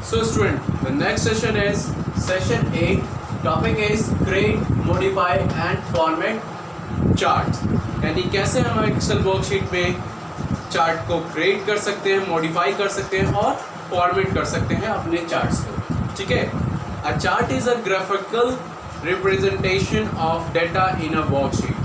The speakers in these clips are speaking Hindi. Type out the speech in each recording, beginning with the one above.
So student, the next session is session 8. Topic is create, modify and format charts. यानी कैसे हम एक्सेल वर्कशीट में चार्ट को क्रिएट कर सकते हैं, मॉडिफाई कर सकते हैं और फॉर्मेट कर सकते हैं अपने चार्ट्स को. ठीक है. अ chart is a graphical representation of data in a worksheet.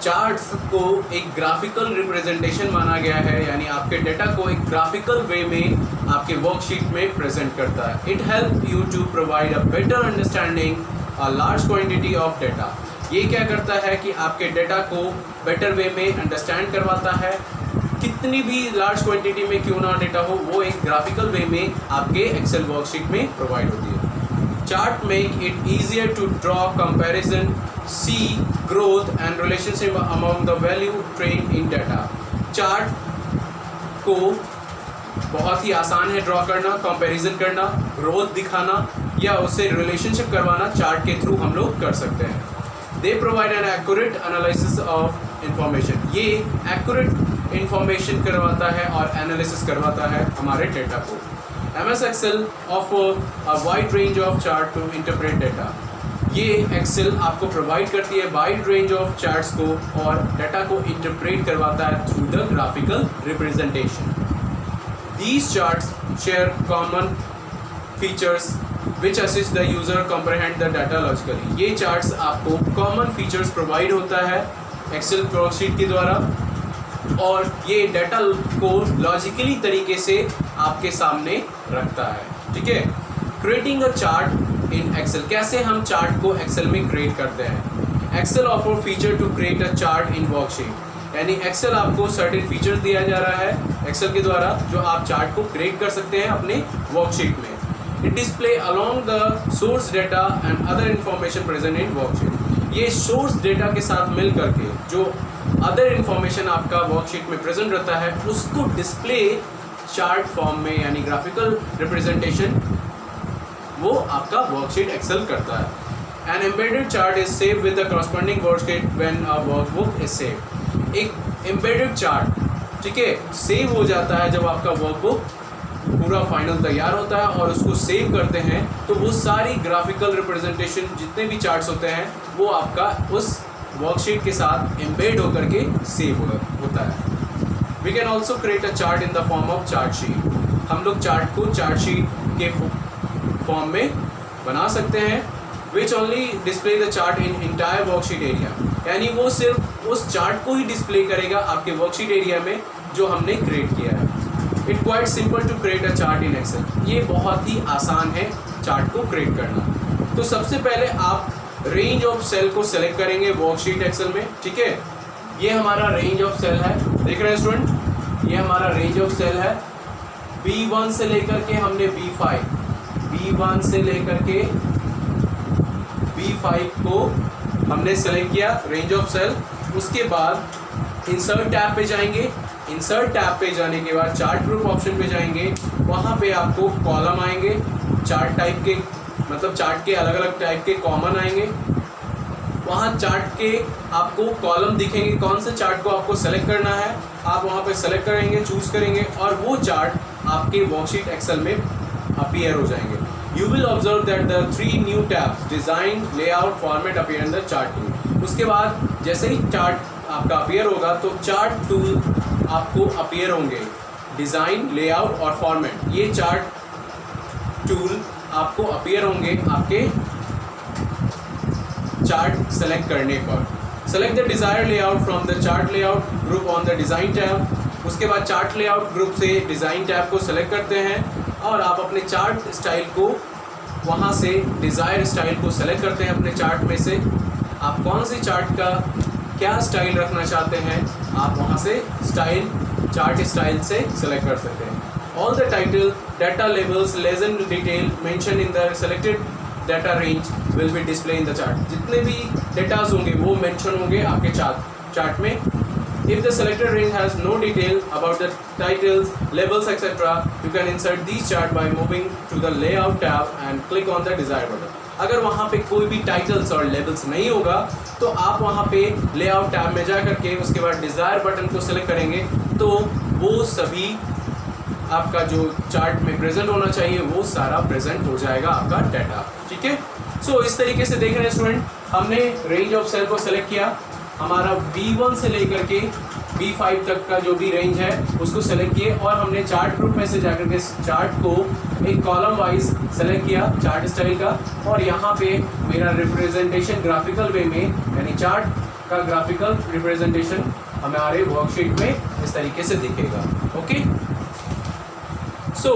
Charts को एक ग्राफिकल रिप्रेजेंटेशन माना गया है, यानी आपके डाटा को एक ग्राफिकल वे में आपके वर्कशीट में प्रेजेंट करता है. It help you to provide a better understanding a large quantity of data. ये क्या करता है कि आपके डाटा को बेटर वे में अंडरस्टैंड करवाता है. कितनी भी लार्ज क्वांटिटी में क्यों ना डाटा हो, वो एक ग्राफिकल वे में आपके एक्सेल वर्कशीट में प्रोवाइड होती है. Chart make it easier to draw comparison, see growth and relationship among the value trained in data. Chart को बहुत ही आसान है ड्रॉ करना, कंपैरिजन करना, ग्रोथ दिखाना या उससे रिलेशनशिप करवाना चार्ट के थ्रू हम लोग कर सकते हैं. They provide an accurate analysis of information. ये एक्यूरेट इंफॉर्मेशन करवाता है और एनालिसिस करवाता है हमारे डाटा को. MS Excel offer a wide range of chart to interpret data. ये एक्सेल आपको प्रोवाइड करती है वाइड रेंज ऑफ चार्ट्स को और डाटा को इंटरप्रेट करवाता है through the graphical representation. These charts share common features which assist the user comprehend the data logically. ये चार्ट्स आपको कॉमन फीचर्स प्रोवाइड होता है एक्सेल वर्कशीट के द्वारा और ये डाटा को लॉजिकली तरीके से आपके सामने रखता है. ठीक है. Creating a chart in Excel. कैसे हम चार्ट को एक्सेल में क्रिएट करते हैं. Excel offer feature to create a chart in worksheet. यानी एक्सेल आपको सर्टेन फीचर दिया जा रहा है एक्सेल के द्वारा जो आप चार्ट को क्रिएट कर सकते हैं अपने वर्कशीट में. It display along the source data and other information present in worksheet. ये सोर्स डाटा के साथ मिल करके जो अदर इंफॉर्मेशन आपका वर्कशीट में प्रेजेंट रहता है उसको डिस्प्ले चार्ट फॉर्म में यानी ग्राफिकल रिप्रेजेंटेशन वो आपका वर्कशीट एक्सेल करता है. An embedded chart is save with the corresponding worksheet when a workbook is save. एक एम्बेडेड चार्ट, ठीक है, सेव हो जाता है जब आपका वर्कबुक पूरा फाइनल तैयार होता है और उसको सेव करते हैं तो वो सारी ग्राफिकल रिप्रेजेंटेशन जितने भी चार्ट्स होते हैं वो आपका उस वर्कशीट के साथ एम्बेड होकर के सेव होता है. We can also create a chart in the form of chart sheet. हम लोग चार्ट को चार्ट शीट के फॉर्म में बना सकते हैं which only display the chart in entire worksheet area. यानी वो सिर्फ उस चार्ट को ही डिस्प्ले करेगा आपके वर्कशीट एरिया में जो हमने क्रिएट किया है. It quite simple to create a chart in Excel. ये बहुत ही आसान है चार्ट को क्रिएट करना. तो सबसे पहले आप रेंज ऑफ सेल को सेलेक्ट करेंगे वर्कशीट एक्सेल में. ठीक है. ये हमारा रेंज ऑफ सेल है, देख रहे हैं स्टूडेंट, ये हमारा रेंज ऑफ सेल है. B1 से लेकर के हमने B1 से लेकर के B5 को हमने सेलेक्ट किया रेंज ऑफ सेल. उसके बाद इंसर्ट टैब पे जाएंगे. इंसर्ट टैब पे जाने के बाद चार्ट ग्रुप ऑप्शन पे जाएंगे. वहाँ पे आपको कॉलम आएंगे चार्ट टाइप के, मतलब चार्ट के अलग अलग टाइप के कॉमन आएंगे. वहाँ चार्ट के आपको कॉलम दिखेंगे, कौन से चार्ट को आपको सेलेक्ट करना है आप वहाँ पे सेलेक्ट करेंगे, चूज़ करेंगे और वो चार्ट आपके वर्कशीट एक्सेल में अपीयर हो जाएंगे. You will observe that the 3 new tabs design, layout, format appear in the chart tool. उसके बाद जैसे ही चार्ट आपका अपीयर होगा तो चार्ट टूल आपको अपीयर होंगे. डिज़ाइन, लेआउट और फॉर्मेट, ये चार्ट टूल आपको अपीयर होंगे आपके चार्ट सेलेक्ट करने पर. Select the desire layout from the chart layout group on the design tab. उसके बाद चार्ट लेआउट ग्रुप से डिज़ाइन टैब को सेलेक्ट करते हैं और आप अपने चार्ट स्टाइल को वहाँ से डिज़ायर स्टाइल को सेलेक्ट करते हैं अपने चार्ट में से. आप कौन सी चार्ट का क्या स्टाइल रखना चाहते हैं आप वहाँ से स्टाइल, चार्ट स्टाइल से सेलेक्ट कर सकते हैं. All the title, data labels, legend detail mention in the selected data range will be display in the chart. जितने भी डेटाज होंगे वो मेंशन होंगे आपके चार्ट में. If the selected range has no detail about the titles, labels, etc., you can insert these chart by moving to the layout tab and click on the desired button. अगर वहाँ पे कोई भी टाइटल्स और लेबल्स नहीं होगा तो आप वहाँ पे लेआउट टैब में जा करके उसके बाद डिज़ायर बटन को सेलेक्ट करेंगे तो वो सभी आपका जो चार्ट में प्रेजेंट होना चाहिए वो सारा प्रेजेंट हो जाएगा आपका डाटा। ठीक है, सो इस तरीके से देख रहे हैं स्टूडेंट, हमने रेंज ऑफ सेल को सेलेक्ट किया, हमारा B1 से लेकर के B5 तक का जो भी रेंज है उसको सेलेक्ट किए, और हमने चार्ट ग्रुप में से जाकर के चार्ट को एक कॉलम वाइज सेलेक्ट किया चार्ट स्टाइल का, और यहाँ पे मेरा रिप्रेजेंटेशन ग्राफिकल वे में, यानी चार्ट का ग्राफिकल रिप्रेजेंटेशन हमारे वर्कशीट में इस तरीके से दिखेगा। Okay, so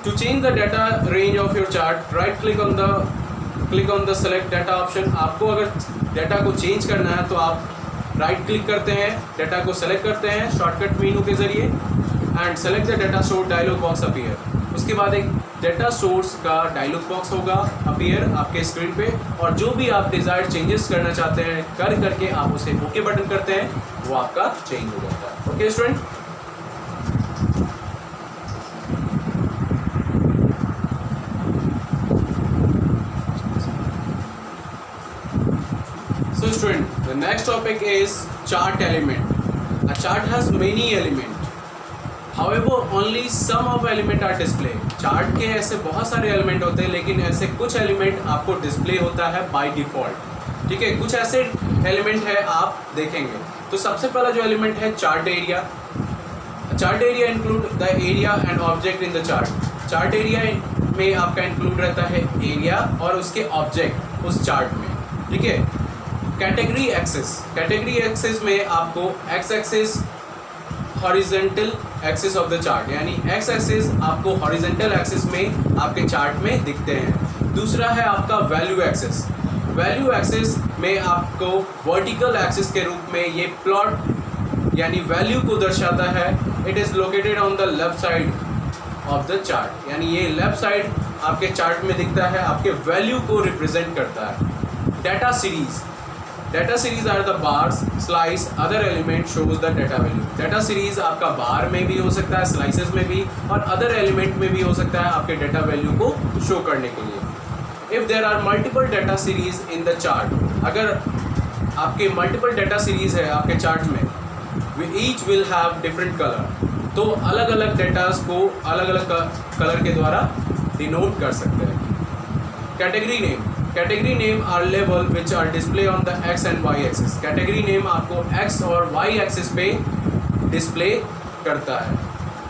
to change the data range of your chart, right click on the select data option. आपको अगर डाटा को चेंज करना है तो आप राइट क्लिक करते हैं, डाटा को सेलेक्ट करते हैं शॉर्टकट मेनू के जरिए, and select the data source dialogue box appear. उसके बाद एक डाटा सोर्स का डायलॉग बॉक्स होगा अपीयर आपके स्क्रीन पे, और जो भी आप डिजायर्ड चेंजेस करना चाहते हैं करके आप उसे ओके बटन करते हैं, वो आपका चेंज हो जाता है। Okay student, so student, the next topic is chart element. A chart has many element, however only some of element are displayed. Chart के ऐसे बहुत सारे एलिमेंट होते हैं, लेकिन ऐसे कुछ एलिमेंट आपको डिस्प्ले होता है बाय डिफ़ॉल्ट। ठीक है, कुछ ऐसे एलिमेंट है आप देखेंगे। तो सबसे पहला जो एलिमेंट है chart area. Chart area include the area and object in the chart. Chart area में आपका इंक्लूड रहता है एरिया और उसके ऑब्जेक्ट उस चार्ट में। ठीक है, कैटेगरी एक्सेस। कैटेगरी एक्सेस में आपको x axis, horizontal axis of the chart, यानी एक्स एक्सिस आपको हॉरिजेंटल एक्सिस में आपके चार्ट में दिखते हैं। दूसरा है आपका वैल्यू एक्सिस। वैल्यू एक्सिस में आपको वर्टिकल एक्सिस के रूप में ये प्लॉट यानी वैल्यू को दर्शाता है। It is located on the left side of the chart, यानी ये लेफ्ट साइड आपके चार्ट में दिखता है, आपके वैल्यू को रिप्रेजेंट करता है। Data series. Data series are the bars, slice, other element shows the data value. Data series आपका बार में भी हो सकता है, स्लाइसेस में भी, और अदर एलिमेंट में भी हो सकता है आपके डाटा वैल्यू को शो करने के लिए। If there are multiple data series in the chart, अगर आपके मल्टीपल डाटा सीरीज है आपके चार्ट में, each will have different colour, तो अलग अलग डेटास को अलग अलग कलर के द्वारा डिनोट कर सकते हैं। Category name. Category name are label which are display on the X and Y axis. Category name आपको एक्स और वाई एक्सिस पे डिस्प्ले करता है।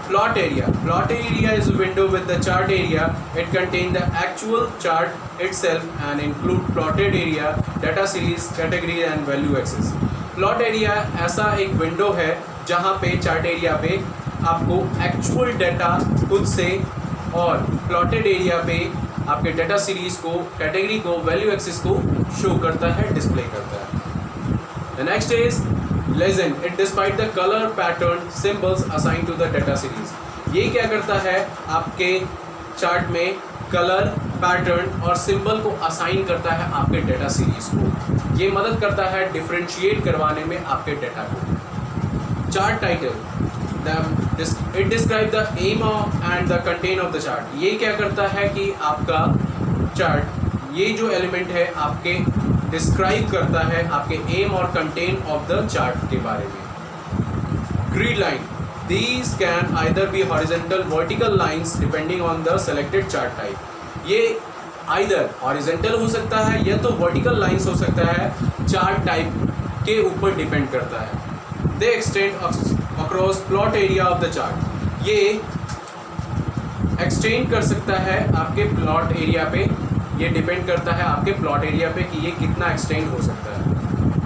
Plot area. Plot area is window with the chart area. It contain the actual chart itself and include plotted area, data series, category and value axis. Plot area ऐसा एक विंडो है जहाँ पे चार्ट एरिया पे आपको एक्चुअल डाटा खुद से, और प्लॉटेड एरिया पे आपके डाटा सीरीज को, कैटेगरी को, वैल्यू एक्सिस को शो करता है, डिस्प्ले करता है। The next is legend. It despite the colour pattern symbols assign to the data series. ये क्या करता है, आपके चार्ट में कलर पैटर्न और सिंबल को असाइन करता है आपके डाटा सीरीज को। ये मदद करता है डिफरेंशिएट करवाने में आपके डाटा को। Chart title. It describe the aim and the content of the chart. ये क्या करता है कि आपका चार्ट, ये जो एलिमेंट है आपके डिस्क्राइब करता है आपके एम और कंटेंट ऑफ द चार्ट के बारे में। Grid line. These can either be horizontal, vertical lines depending on the selected chart type. ये either horizontal हो सकता है या तो vertical lines हो सकता है, chart type के ऊपर डिपेंड करता है। They extend across plot area of the chart. ये extend कर सकता है आपके plot area पे, ये डिपेंड करता है आपके plot area पे कि ये कितना extend हो सकता है।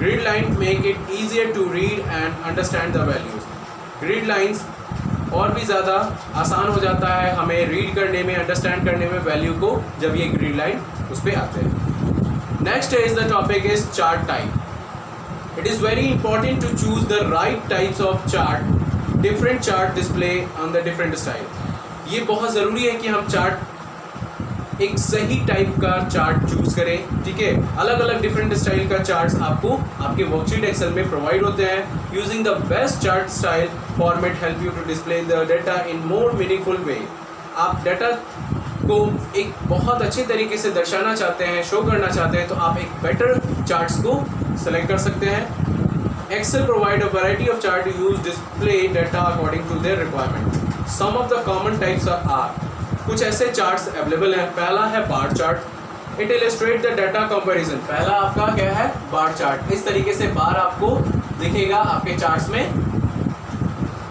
Grid line make it easier to read and understand the values. Grid lines और भी ज़्यादा आसान हो जाता है हमें रीड करने में, अंडरस्टैंड करने में वैल्यू को, जब ये ग्रिड लाइन उस पर आते हैं। Next is the topic is chart type. It is very important to choose the right types of chart. Different chart display on the different style. ये बहुत ज़रूरी है कि हम चार्ट एक सही टाइप का चार्ट चूज करें। ठीक है, अलग अलग डिफरेंट स्टाइल का चार्ट्स आपको आपके वर्कशीट एक्सेल में प्रोवाइड होते हैं। Using the best chart style format help you to display the data in more meaningful way. आप डाटा को एक बहुत अच्छे तरीके से दर्शाना चाहते हैं, शो करना चाहते हैं, तो आप एक बेटर चार्ट्स को सेलेक्ट कर सकते हैं। Excel provide a variety of chart use display data according to their requirement. Some of the common types are, कुछ ऐसे चार्ट्स अवेलेबल हैं। पहला है bar chart, it illustrate the data comparison. पहला आपका क्या है, बार चार्ट। इस तरीके से बार आपको दिखेगा आपके चार्ट्स में।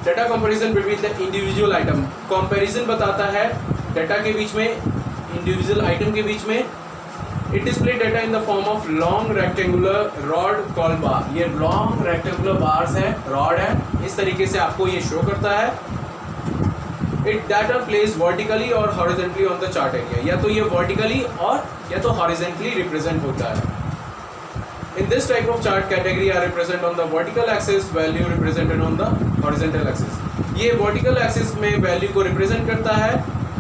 Data comparison between the individual item, comparison बताता है डाटा के बीच में, इंडिविजुअल आइटम के बीच में। It display data in the form of long rectangular rod called bar. ये लॉन्ग रेक्टेंगुलर बार्स है, रॉड है, इस तरीके से आपको ये शो करता है। इट डाटा प्लेस वर्टिकली और horizontally on the chart area, या तो ये वर्टिकली और या तो हॉरिजॉन्टली रिप्रेजेंट होता है। In this type of chart category are represent on the vertical axis, value represented on the horizontal axis. ये वर्टिकल एक्सिस में वैल्यू को रिप्रेजेंट करता है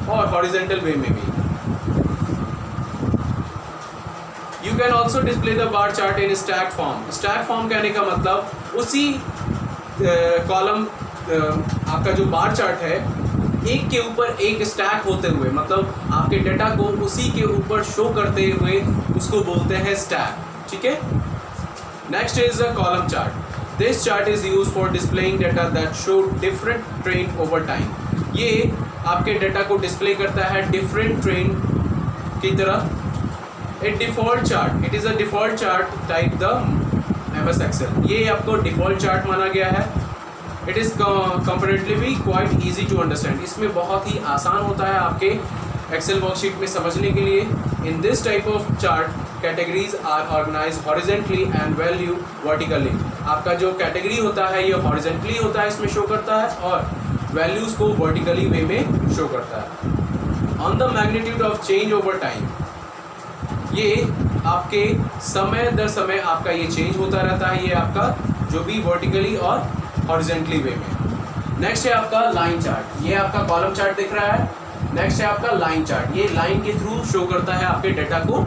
और हॉरिजॉन्टल वे में भी। You can also display the bar chart in stack form. Stack form कहने का मतलब उसी कॉलम आपका जो बार चार्ट है एक के ऊपर एक स्टैक होते हुए, मतलब आपके डाटा को उसी के ऊपर शो करते हुए उसको बोलते हैं स्टैक। ठीक है। Next is a column chart. This chart is used for displaying data that show different trend over time. ये आपके डाटा को डिस्प्ले करता है डिफरेंट ट्रेंड की तरह। It default chart, it is a default chart type the MS Excel। ये आपको डिफॉल्ट चार्ट माना गया है। It is comparatively quite easy to understand. इसमें बहुत ही आसान होता है आपके एक्सेल वर्कशीट में समझने के लिए। In this type of chart categories are organise horizontally and value vertically. आपका जो कैटेगरी होता है ये हॉरिजेंटली होता है, इसमें शो करता है, और वैल्यूज़ को वर्टिकली वे में शो करता है। On the magnitude of change over time, ये आपके समय दर समय आपका ये चेंज होता रहता है, ये आपका जो भी वर्टिकली और हॉरिजेंटली वे में। नेक्स्ट है आपका लाइन चार्ट। ये आपका कॉलम चार्ट दिख रहा है। नेक्स्ट है आपका लाइन चार्ट। ये लाइन के थ्रू शो करता है आपके डाटा को।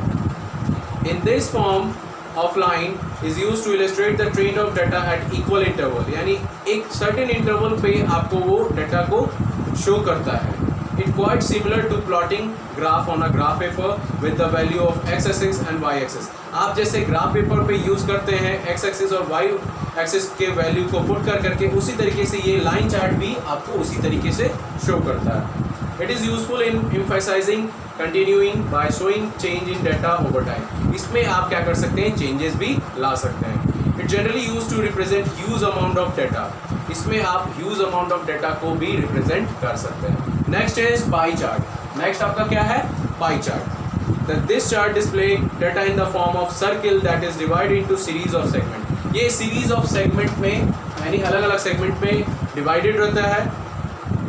In this form of line is use to illustrate the trend of data at equal interval, यानी एक सर्टेन इंटरवल पे आपको वो डाटा को शो करता है। It quite similar to plotting graph on a graph paper with the value of X axis and Y axis. आप जैसे ग्राफ पेपर पे यूज़ करते हैं एक्स एक्सिस और वाई एक्सिस के वैल्यू को पुट कर करके, उसी तरीके से ये लाइन चार्ट भी आपको उसी तरीके से शो करता है। It is useful in emphasising continuing by showing change in data over time. इसमें आप क्या कर सकते हैं, चेंजेस भी ला सकते हैं। It generally use to represent huge amount of data. इसमें आप ह्यूज अमाउंट ऑफ डाटा को भी रिप्रेजेंट कर सकते हैं। Next is pie chart. Next आपका क्या है, pie chart. This chart display data in the form of circle that is divided into series of segment. ये सीरीज ऑफ सेगमेंट में, यानी अलग अलग सेगमेंट में डिवाइडेड रहता है।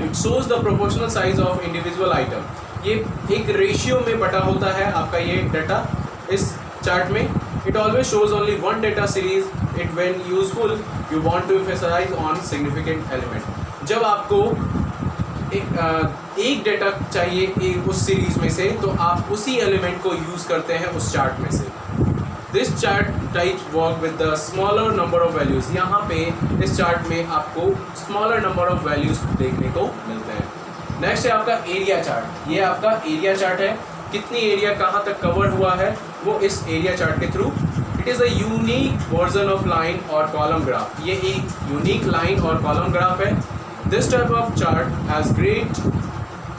It shows the proportional size of individual item. ये एक रेशियो में बटा होता है आपका ये डाटा इस चार्ट में। It always shows only one data series. It when useful you want to emphasise on significant element. जब आपको एक डाटा चाहिए उस सीरीज में से, तो आप उसी एलिमेंट को यूज़ करते हैं उस चार्ट में से। This chart types work with the smaller number of values. यहाँ पे इस चार्ट में आपको स्मॉलर नंबर ऑफ वैल्यूज़ देखने को मिलते हैं। नेक्स्ट है आपका एरिया चार्ट। ये आपका एरिया चार्ट है, कितनी एरिया कहाँ तक कवर हुआ है वो इस एरिया चार्ट के through. It is a unique version of line और कॉलम ग्राफ। ये एक यूनिक लाइन और कॉलम ग्राफ है। This type of chart has great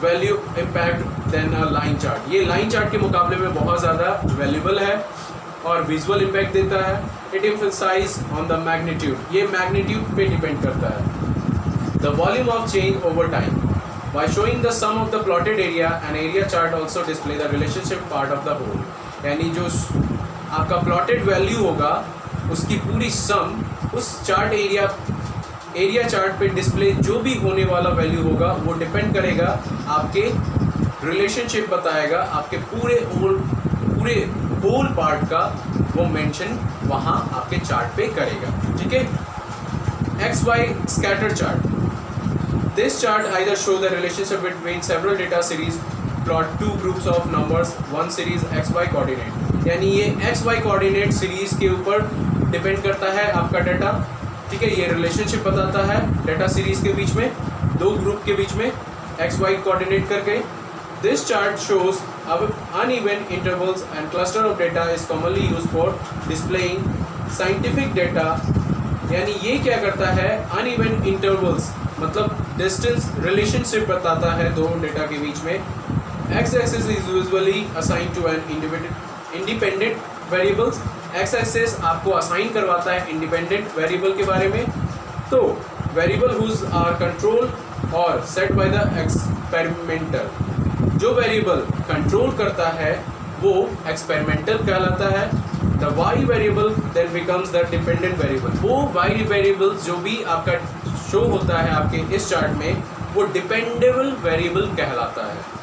value impact than a line chart. ये लाइन चार्ट के मुकाबले में बहुत ज़्यादा वैल्यूबल है और विजुअल इम्पैक्ट देता है। It emphasise on the magnitude. ये मैग्नीट्यूड पे डिपेंड करता है। The volume of change over time. By showing the sum of the plotted area, an area chart also display the relationship part of the whole। यानी जो आपका plotted value होगा उसकी पूरी sum उस चार्ट एरिया चार्ट पे डिस्प्ले जो भी होने वाला वैल्यू होगा वो डिपेंड करेगा, आपके रिलेशनशिप बताएगा, आपके पूरे होल पार्ट का वो मेंशन वहाँ आपके चार्ट पे करेगा। ठीक है। XY scatter chart. This chart either show the relationship between several data series, plot two groups of numbers, one series XY coordinate। यानी ये XY coordinate series के ऊपर डिपेंड करता है आपका डाटा। ठीक है, ये रिलेशनशिप बताता है डाटा सीरीज के बीच में, दो ग्रुप के बीच में XY coordinate करके। This chart shows uneven intervals and cluster of data is commonly used for displaying scientific data। यानी ये क्या करता है, uneven intervals मतलब डिस्टेंस रिलेशनशिप बताता है दो डेटा के बीच में। X axis is usually assign to an independent variables. X axis आपको असाइन करवाता है इंडिपेंडेंट वेरिएबल के बारे में। तो वेरिएबल हुज आर कंट्रोल और सेट बाय द एक्सपेरिमेंटर, जो वेरिएबल कंट्रोल करता है वो एक्सपेरिमेंटल कहलाता है। The Y variable then becomes the dependent variable. वो वाई वेरिएबल जो भी आपका शो होता है आपके इस चार्ट में वो डिपेंडेबल वेरिएबल कहलाता है।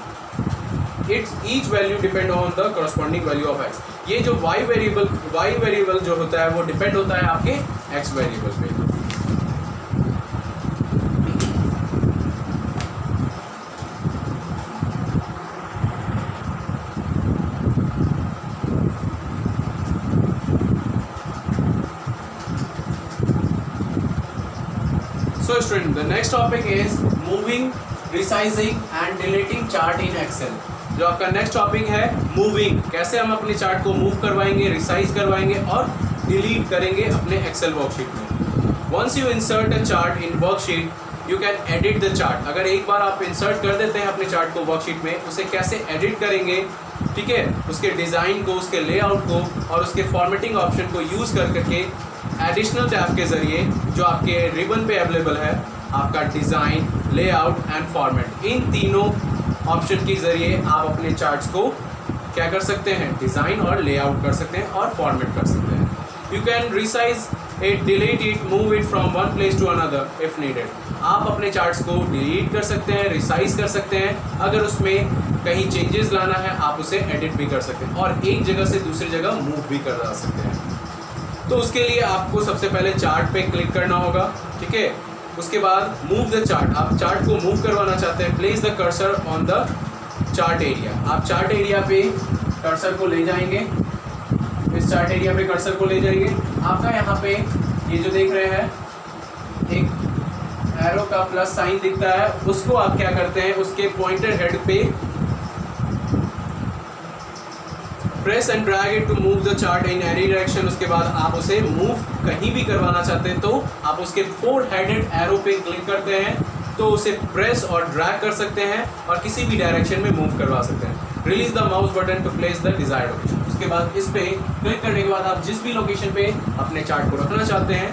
It's each value depend on the corresponding value of x. ये जो वाई वेरिएबल जो होता है वो डिपेंड होता है आपके एक्स वेरिएबल पे। So student, the next topic is moving, resizing and deleting chart in Excel। जो आपका नेक्स्ट टॉपिक है मूविंग, कैसे हम अपने चार्ट को मूव करवाएंगे, रिसाइज करवाएंगे और डिलीट करेंगे अपने एक्सेल वर्कशीट में। Once you insert a chart in worksheet you can edit the chart. अगर एक बार आप इंसर्ट कर देते हैं अपने चार्ट को वर्कशीट में, उसे कैसे एडिट करेंगे, ठीक है, उसके डिज़ाइन को, उसके लेआउट को और उसके फॉर्मेटिंग ऑप्शन को यूज़ करके एडिशनल टैब के ज़रिए जो आपके रिबन पे अवेलेबल है, आपका डिज़ाइन, लेआउट एंड फॉर्मेट, इन तीनों ऑप्शन के ज़रिए आप अपने चार्ट्स को क्या कर सकते हैं, डिज़ाइन और लेआउट कर सकते हैं और फॉर्मेट कर सकते हैं। You can resize it, delete it, move it from one place to another if needed. आप अपने चार्ट्स को डिलीट कर सकते हैं, रिसाइज कर सकते हैं, अगर उसमें कहीं चेंजेस लाना है आप उसे एडिट भी कर सकते हैं और एक जगह से दूसरी जगह मूव भी कर सकते हैं। तो उसके लिए आपको सबसे पहले चार्ट पे क्लिक करना होगा, ठीक है। उसके बाद मूव द चार्ट, आप चार्ट को मूव करवाना चाहते हैं, place the cursor on the chart area. आप चार्ट एरिया पे कर्सर को ले जाएंगे, इस चार्ट एरिया पे कर्सर को ले जाएंगे। आपका यहाँ पे ये जो देख रहे हैं एक एरो का प्लस साइन दिखता है, उसको आप क्या करते हैं, उसके पॉइंटर हेड पे press and drag it to move the chart in any direction. उसके बाद आप उसे मूव कहीं भी करवाना चाहते हैं तो आप उसके 4 हेडेड एरो पे क्लिक करते हैं तो उसे प्रेस और ड्रैग कर सकते हैं और किसी भी डायरेक्शन में मूव करवा सकते हैं। Release the mouse button to place the desired location. उसके बाद इस पे क्लिक करने के बाद आप जिस भी लोकेशन पे अपने चार्ट को रखना चाहते हैं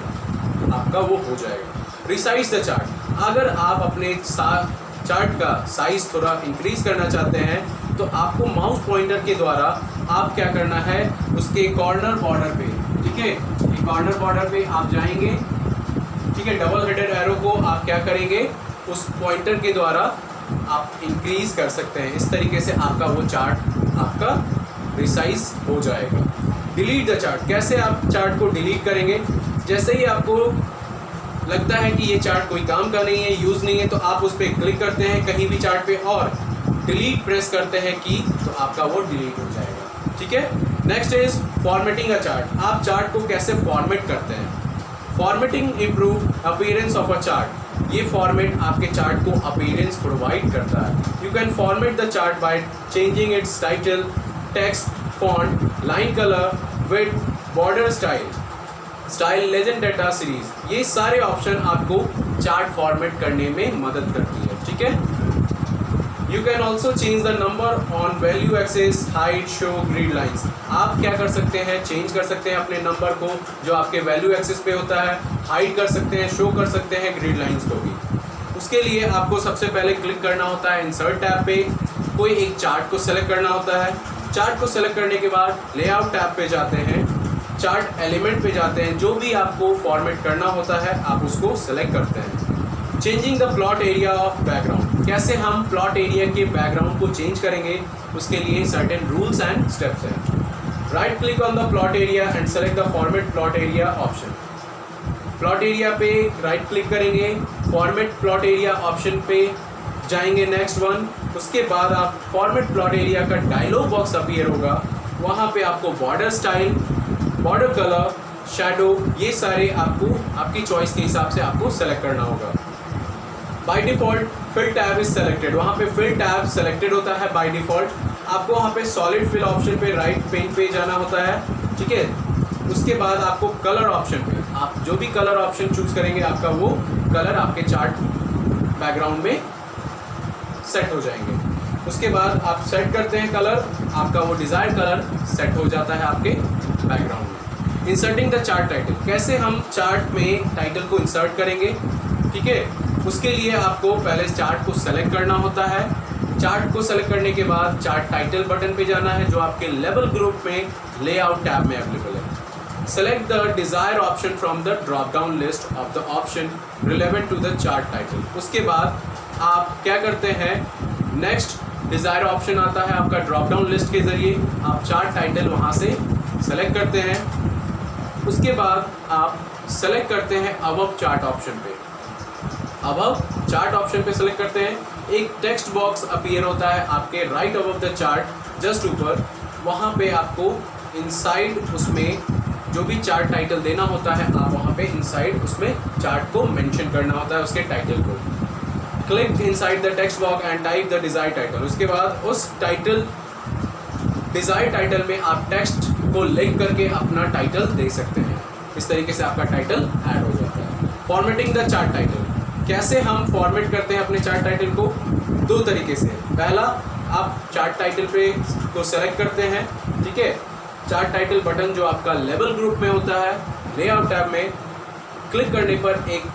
आपका वो हो जाएगा। रिसाइज द चार्ट, अगर आप अपने चार्ट का साइज थोड़ा इंक्रीज करना चाहते हैं तो आपको माउस पॉइंटर के द्वारा आप क्या करना है, उसके कॉर्नर बॉर्डर पे, ठीक है, ये कॉर्नर बॉर्डर पे आप जाएंगे, ठीक है, डबल हेडेड एरो को आप क्या करेंगे, उस पॉइंटर के द्वारा आप इंक्रीज कर सकते हैं। इस तरीके से आपका वो चार्ट आपका रिसाइज हो जाएगा। डिलीट द चार्ट, कैसे आप चार्ट को डिलीट करेंगे, जैसे ही आपको लगता है कि ये चार्ट कोई काम का नहीं है, यूज़ नहीं है, तो आप उस पर क्लिक करते हैं कहीं भी चार्ट पे और डिलीट प्रेस करते हैं की, तो आपका वो डिलीट हो जाएगा, ठीक है। Next is formatting a chart. आप चार्ट को कैसे फॉर्मेट करते हैं। Formatting improve appearance of a chart. ये फॉर्मेट आपके चार्ट को अपीयरेंस प्रोवाइड करता है। You can format the chart by changing it's title, text, font, line colour, width, border style, legend, data series. ये सारे ऑप्शन आपको चार्ट फॉर्मेट करने में मदद करती है, ठीक है। You can also change the number on value axes, hide, show, grid lines. आप क्या कर सकते हैं, चेंज कर सकते हैं अपने नंबर को जो आपके वैल्यू एक्सेस पे होता है, हाइड कर सकते हैं, शो कर सकते हैं ग्रिड लाइन्स को भी। उसके लिए आपको सबसे पहले क्लिक करना होता है इंसर्ट टैब पे, कोई एक चार्ट को सेलेक्ट करना होता है। चार्ट को सेलेक्ट करने के बाद लेआउट टैब पे जाते हैं, चार्ट एलिमेंट पे जाते हैं, जो भी आपको फॉर्मेट करना होता है आप उसको सेलेक्ट करते हैं। Changing the plot area of background, कैसे हम प्लॉट एरिया के बैकग्राउंड को चेंज करेंगे, उसके लिए सर्टेन रूल्स एंड स्टेप्स हैं। Right click on the plot area and select the format plot area option. Plot area पे राइट क्लिक करेंगे, फॉर्मेट प्लॉट एरिया ऑप्शन पे जाएंगे, नेक्स्ट वन। उसके बाद आप फॉर्मेट प्लॉट एरिया का डायलॉग बॉक्स अपीयर होगा, वहाँ पे आपको border style, border colour, shadow, ये सारे आपको आपकी चॉइस के हिसाब से आपको सेलेक्ट करना होगा। By default fill tab is selected, वहाँ पे फिल टैब सेलेक्टेड होता है बाय डिफ़ॉल्ट। आपको वहाँ पे सॉलिड फिल ऑप्शन पे राइट पेन पे जाना होता है, ठीक है। उसके बाद आपको कलर ऑप्शन पे आप जो भी कलर ऑप्शन चूज़ करेंगे आपका वो कलर आपके चार्ट बैकग्राउंड में सेट हो जाएंगे। उसके बाद आप सेट करते हैं कलर, आपका वो डिज़ायर कलर सेट हो जाता है आपके बैकग्राउंड में। इंसर्टिंग द चार्ट टाइटल, कैसे हम चार्ट में टाइटल को इंसर्ट करेंगे, ठीक है। उसके लिए आपको पहले चार्ट को सेलेक्ट करना होता है। चार्ट को सेलेक्ट करने के बाद चार्ट टाइटल बटन पे जाना है जो आपके लेवल ग्रुप में लेआउट टैब में अवेलेबल है। Select the desire option from the drop down list of the option relevant to the chart title. उसके बाद आप क्या करते हैं, नेक्स्ट डिज़ायर ऑप्शन आता है आपका ड्रॉप डाउन लिस्ट के ज़रिए, आप चार्ट टाइटल वहाँ से सेलेक्ट करते हैं। उसके बाद आप सेलेक्ट करते हैं अबव चार्ट ऑप्शन पे, अबव चार्ट ऑप्शन पे सेलेक्ट करते हैं। एक टेक्स्ट बॉक्स अपीयर होता है आपके right above the chart just ऊपर, वहाँ पे आपको इनसाइड उसमें जो भी चार्ट टाइटल देना होता है, आप वहाँ पे इनसाइड उसमें चार्ट को मेंशन करना होता है, उसके टाइटल को। Click inside the text box and type the desire title. उसके बाद उस टाइटल डिज़ायर टाइटल में आप टेक्स्ट को लिख करके अपना टाइटल दे सकते हैं। इस तरीके से आपका टाइटल ऐड हो जाता है। फॉर्मेटिंग द चार्ट टाइटल, कैसे हम फॉर्मेट करते हैं अपने चार्ट टाइटल को, दो तरीके से। पहला, आप चार्ट टाइटल पे को सेलेक्ट करते हैं, ठीक है। चार्ट टाइटल बटन जो आपका लेवल ग्रुप में होता है, लेआउट टैब में क्लिक करने पर एक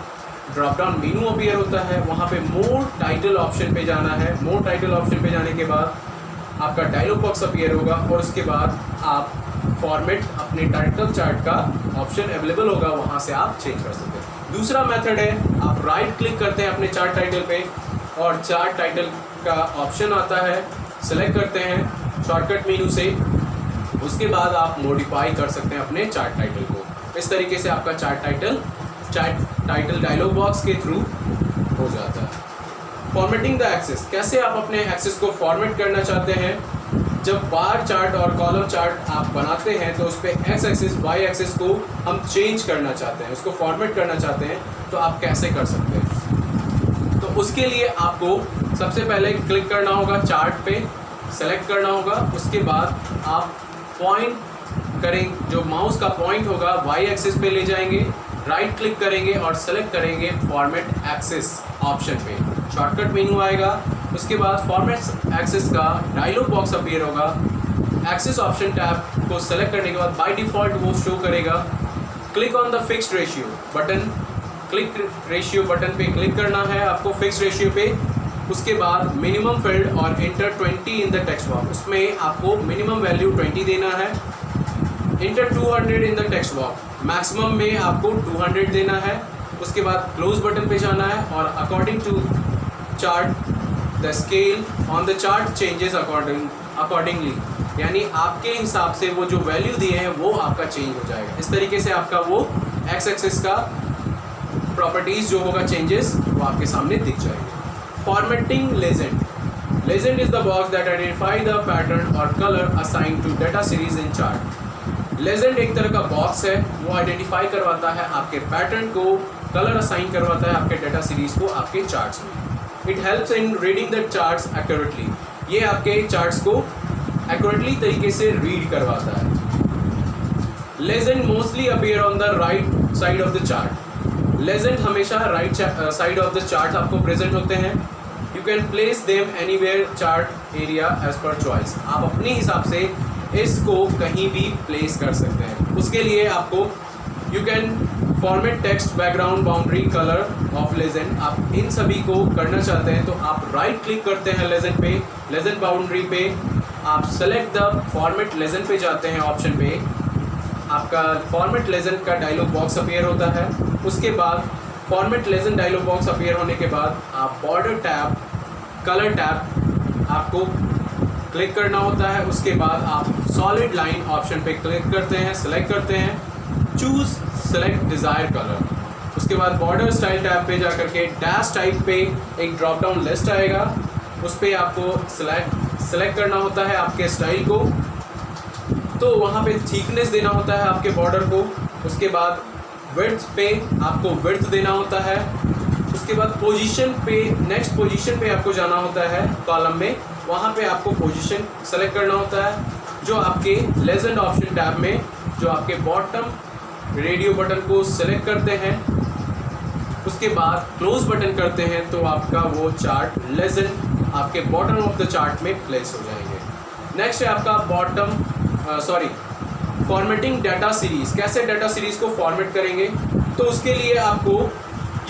ड्रॉप डाउन मेनू अपीयर होता है, वहाँ पे मोर टाइटल ऑप्शन पे जाना है। मोर टाइटल ऑप्शन पे जाने के बाद आपका डायलॉग बॉक्स अपीयर होगा और उसके बाद आप फॉर्मेट अपने टाइटल चार्ट का ऑप्शन अवेलेबल होगा, वहाँ से आप चेंज कर सकते हैं। दूसरा मेथड है, आप राइट क्लिक करते हैं अपने चार्ट टाइटल पे और चार्ट टाइटल का ऑप्शन आता है, सेलेक्ट करते हैं शॉर्टकट मेनू से। उसके बाद आप मॉडिफाई कर सकते हैं अपने चार्ट टाइटल को। इस तरीके से आपका चार्ट टाइटल डायलॉग बॉक्स के थ्रू हो जाता है। फॉर्मेटिंग द एक्सेस, कैसे आप अपने एक्सेस को फॉर्मेट करना चाहते हैं। जब बार चार्ट और कॉलम चार्ट आप बनाते हैं तो उस पर एक्स एक्सिस वाई एक्सिस को हम चेंज करना चाहते हैं, उसको फॉर्मेट करना चाहते हैं, तो आप कैसे कर सकते हैं। तो उसके लिए आपको सबसे पहले क्लिक करना होगा चार्ट पे, सेलेक्ट करना होगा। उसके बाद आप पॉइंट करें, जो माउस का पॉइंट होगा वाई एक्सिस पे ले जाएंगे, राइट क्लिक करेंगे और सेलेक्ट करेंगे फॉर्मेट एक्सिस ऑप्शन पे, शॉर्टकट मेनू आएगा। उसके बाद फॉर्मेट एक्सिस का डायलॉग बॉक्स अपीयर होगा। एक्सिस ऑप्शन टैब को सेलेक्ट करने के बाद बाय डिफ़ॉल्ट वो शो करेगा। Click on the fixed ratio button, click ratio button पे क्लिक करना है आपको फिक्स्ड रेशियो पे। उसके बाद मिनिमम फील्ड और inter 20 in the text box, उसमें आपको मिनिमम वैल्यू 20 देना है। Inter 200 in the text box, maximum में आपको 200 देना है। उसके बाद क्लोज बटन पे जाना है और according to chart the scale on the chart changes accordingly, यानी आपके हिसाब से वो जो वैल्यू दिए हैं वो आपका चेंज हो जाएगा। इस तरीके से आपका वो एक्स एक्सिस का प्रॉपर्टीज़ जो होगा चेंजेस वो आपके सामने दिख जाएंगे। Formatting legend, legend is the box that identify the pattern और colour assign to data series in chart. Legend एक तरह का बॉक्स है, वो आइडेंटिफाई करवाता है आपके पैटर्न को, कलर असाइन करवाता है आपके डाटा सीरीज को आपके चार्ट्स में। It helps in reading the charts accurately, ये आपके चार्ट्स को एक्यूरेटली तरीके से रीड करवाता है। Legend mostly appear on the right side of the chart, legend हमेशा right side of the chart आपको प्रेजेंट होते हैं। You can place them anywhere chart area as per choice, आप अपने हिसाब से इसको कहीं भी प्लेस कर सकते हैं। उसके लिए आपको you can format text background boundary colour of legend, आप इन सभी को करना चाहते हैं तो आप राइट क्लिक करते हैं लेजेंड पे, लेजेंड बाउंड्री पे, आप सेलेक्ट द फॉर्मेट लेजेंड पे जाते हैं ऑप्शन पे, आपका फॉर्मेट लेजेंड का डायलॉग बॉक्स अपीयर होता है। उसके बाद format legend dialogue box appear होने के बाद आप बॉर्डर टैब, कलर टैब आपको क्लिक करना होता है। उसके बाद आप सॉलिड लाइन ऑप्शन पे क्लिक करते हैं, सेलेक्ट करते हैं, चूज़ सेलेक्ट डिज़ायर कलर। उसके बाद बॉर्डर स्टाइल टैब पे जाकर के डैश टाइप पे एक ड्रॉप डाउन लिस्ट आएगा, उस पर आपको सेलेक्ट करना होता है आपके स्टाइल को। तो वहाँ पे थिकनेस देना होता है आपके बॉर्डर को। उसके बाद विड्थ पे आपको विड्थ देना होता है। उसके बाद पोजीशन पे, नेक्स्ट पोजीशन पे आपको जाना होता है कॉलम में, वहाँ पे आपको पोजीशन सेलेक्ट करना होता है जो आपके लेजेंड ऑप्शन टैब में जो आपके बॉटम रेडियो बटन को सेलेक्ट करते हैं। उसके उसके बाद क्लोज बटन करते हैं तो आपका वो चार्ट लेजेंड आपके बॉटम ऑफ द चार्ट में प्लेस हो जाएंगे। नेक्स्ट है आपका फॉर्मेटिंग डाटा सीरीज। कैसे डाटा सीरीज को फॉर्मेट करेंगे, तो उसके लिए आपको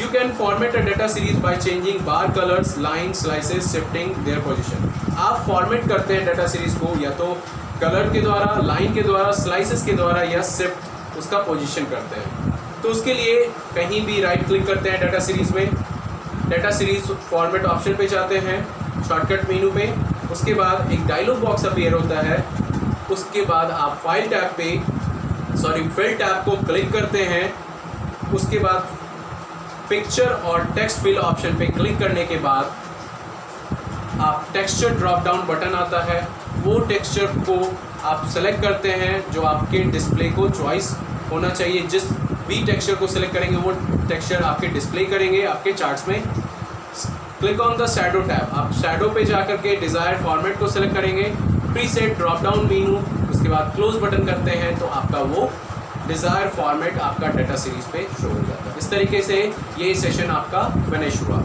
you can format a data series by changing bar colours, line, slices, shifting their position. आप फॉर्मेट करते हैं डाटा सीरीज को या तो कलर के द्वारा, लाइन के द्वारा, स्लाइसेस के द्वारा या शिफ्ट उसका पोजीशन करते हैं। तो उसके लिए कहीं भी राइट क्लिक करते हैं डाटा सीरीज में, डाटा सीरीज फॉर्मेट ऑप्शन पे जाते हैं शॉर्टकट मेनू पे। उसके बाद एक डायलॉग बॉक्स अपीयर होता है। उसके बाद आप फिल टैब को क्लिक करते हैं। उसके बाद पिक्चर और टेक्स्ट फिल ऑप्शन पे क्लिक करने के बाद आप टेक्सचर ड्रॉप डाउन बटन आता है, वो टेक्सचर को आप सेलेक्ट करते हैं जो आपके डिस्प्ले को चॉइस होना चाहिए। जिस भी टेक्सचर को सिलेक्ट करेंगे वो टेक्सचर आपके डिस्प्ले करेंगे आपके चार्ट्स में। Click on the shadow tab, आप शैडो पे जाकर के डिज़ायर्ड फॉर्मेट को सिलेक्ट करेंगे, प्रीसेट ड्रॉप डाउन मेनू, उसके बाद क्लोज बटन करते हैं तो आपका वो डिज़ायर फॉर्मेट आपका डाटा सीरीज पे शो हो जाता है। इस तरीके से ये सेशन आपका फिनिश हुआ।